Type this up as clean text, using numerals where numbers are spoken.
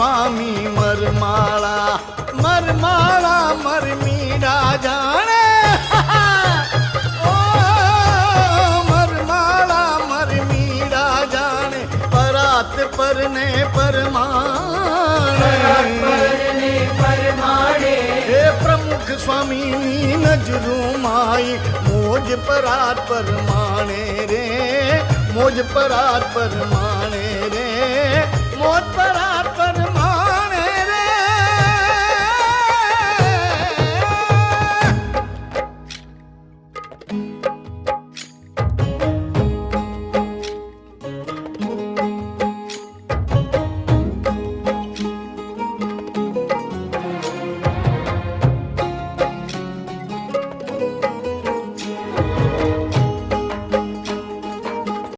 સ્વામી મરમાળા મરમાળા મરમીડા જાણે ઓ મરમાળા મરમીડા જાણે પરાત પરને પરમાણે હે પ્રમુખ સ્વામીની નજરું માઈ મોજ પરાત પરમાણે રે મોજ પરાત પરમાણે રે